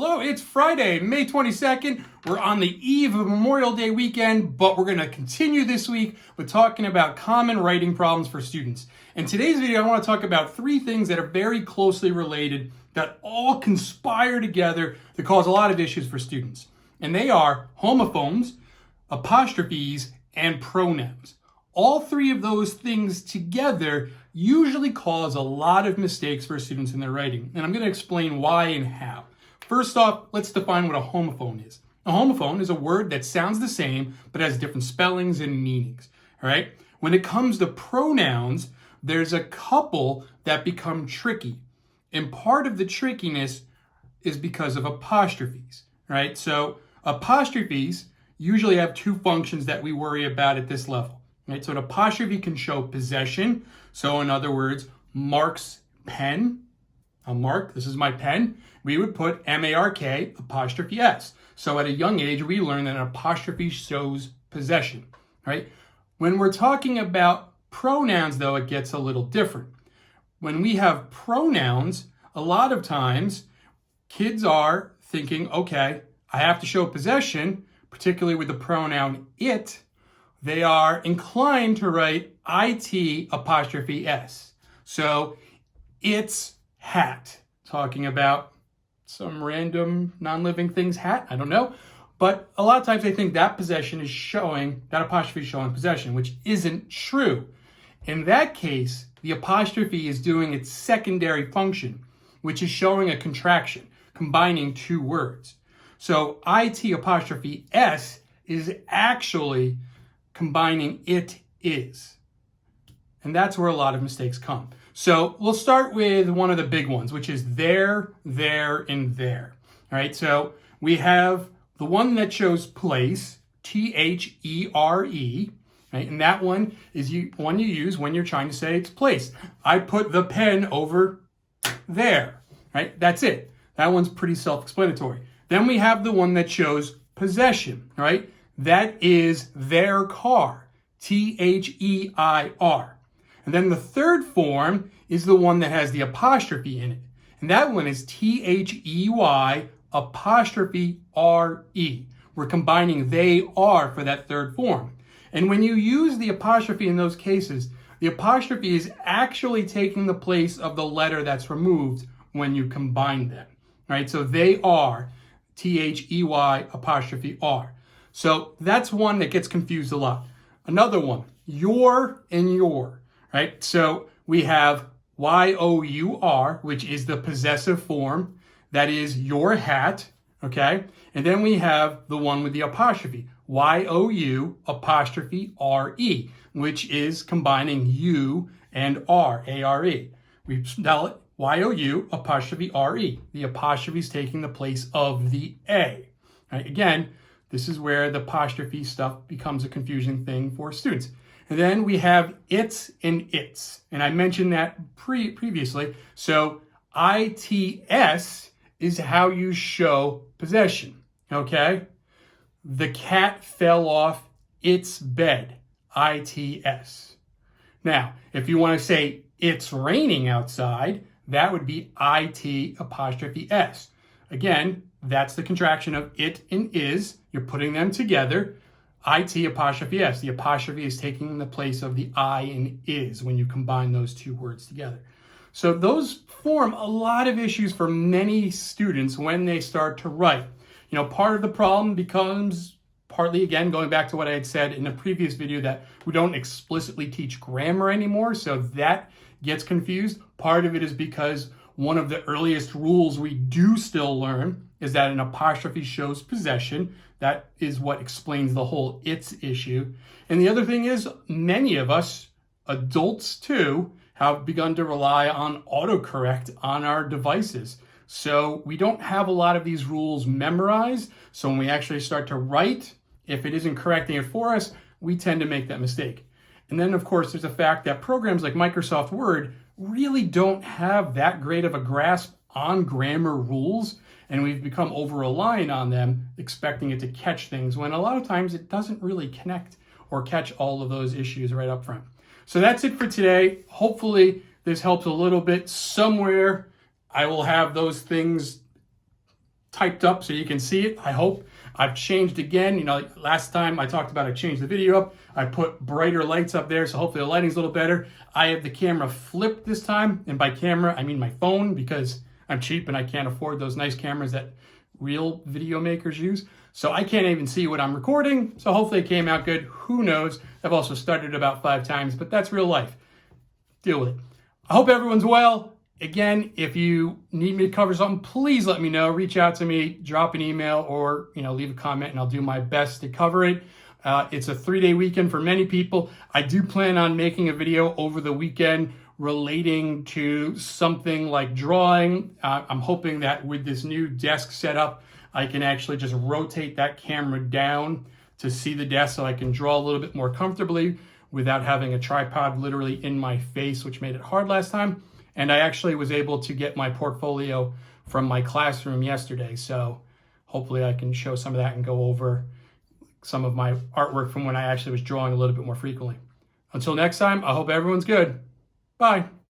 Hello, it's Friday, May 22nd. We're on the eve of Memorial Day weekend, but we're going to continue this week with talking about common writing problems for students. In today's video, I want to talk about three things that are very closely related that all conspire together to cause a lot of issues for students. And they are homophones, apostrophes, and pronouns. All three of those things together usually cause a lot of mistakes for students in their writing. And I'm going to explain why and how. First off, let's define what a homophone is. A homophone is a word that sounds the same, but has different spellings and meanings. All right? When it comes to pronouns, there's a couple that become tricky. And part of the trickiness is because of apostrophes. Right? So apostrophes usually have two functions that we worry about at this level. Right? So an apostrophe can show possession. So in other words, Mark's pen. A Mark, this is my pen. We would put M-A-R-K apostrophe S. So at a young age, we learn that an apostrophe shows possession, right? When we're talking about pronouns, though, it gets a little different. When we have pronouns, a lot of times, kids are thinking, okay, I have to show possession, particularly with the pronoun it. They are inclined to write it apostrophe S. So it's hat, talking about some random non-living thing's hat, I don't know. But a lot of times they think that possession is showing, that apostrophe is showing possession, which isn't true. In that case, the apostrophe is doing its secondary function, which is showing a contraction, combining two words. So it apostrophe S is actually combining it is. And that's where a lot of mistakes come. So we'll start with one of the big ones, which is there, and there. All right, so we have the one that shows place, T-H-E-R-E, right? And that one is one you use when you're trying to say it's place. I put the pen over there, right? That's it. That one's pretty self-explanatory. Then we have the one that shows possession, right? That is their car, T-H-E-I-R. And then the third form is the one that has the apostrophe in it. And that one is T-H-E-Y apostrophe R-E. We're combining they are for that third form. And when you use the apostrophe in those cases, the apostrophe is actually taking the place of the letter that's removed when you combine them. Right? So they are T-H-E-Y apostrophe R. So that's one that gets confused a lot. Another one, your and your. Right? So we have Y-O-U-R, which is the possessive form. That is your hat. Okay? And then we have the one with the apostrophe, Y-O-U apostrophe R-E, which is combining U and R, A-R-E. We spell it Y-O-U apostrophe R-E. The apostrophe is taking the place of the A. Right? Again, this is where the apostrophe stuff becomes a confusing thing for students. And then we have its and its. And I mentioned that previously. So ITS is how you show possession. Okay? The cat fell off its bed. ITS. Now, if you want to say it's raining outside, that would be IT apostrophe S. Again, that's the contraction of it and is. You're putting them together. IT apostrophe S. The apostrophe is taking the place of the I and is when you combine those two words together. So those form a lot of issues for many students when they start to write. You know, part of the problem becomes partly, again, going back to what I had said in the previous video, that we don't explicitly teach grammar anymore, so that gets confused. Part of it is because one of the earliest rules we do still learn is that an apostrophe shows possession. That is what explains the whole it's issue. And the other thing is, many of us, adults too, have begun to rely on autocorrect on our devices. So we don't have a lot of these rules memorized. So when we actually start to write, if it isn't correcting it for us, we tend to make that mistake. And then, of course, there's the fact that programs like Microsoft Word really don't have that great of a grasp on grammar rules, and we've become over-reliant on them, expecting it to catch things, when a lot of times it doesn't really connect or catch all of those issues right up front. So that's it for today. Hopefully this helps a little bit. Somewhere I will have those things typed up so you can see it, I hope. I've changed again. You know, last time I talked about I changed the video up. I put brighter lights up there, so hopefully the lighting's a little better. I have the camera flipped this time, and by camera, I mean my phone, because I'm cheap and I can't afford those nice cameras that real video makers use. So I can't even see what I'm recording, so hopefully it came out good. Who knows? I've also started about 5 times, but that's real life. Deal with it. I hope everyone's well. Again, if you need me to cover something, please let me know. Reach out to me, drop an email, or leave a comment, and I'll do my best to cover it. It's a 3-day weekend for many people. I do plan on making a video over the weekend relating to something like drawing. I'm hoping that with this new desk setup, I can actually just rotate that camera down to see the desk so I can draw a little bit more comfortably without having a tripod literally in my face, which made it hard last time. And I actually was able to get my portfolio from my classroom yesterday. So hopefully I can show some of that and go over some of my artwork from when I actually was drawing a little bit more frequently. Until next time, I hope everyone's good. Bye.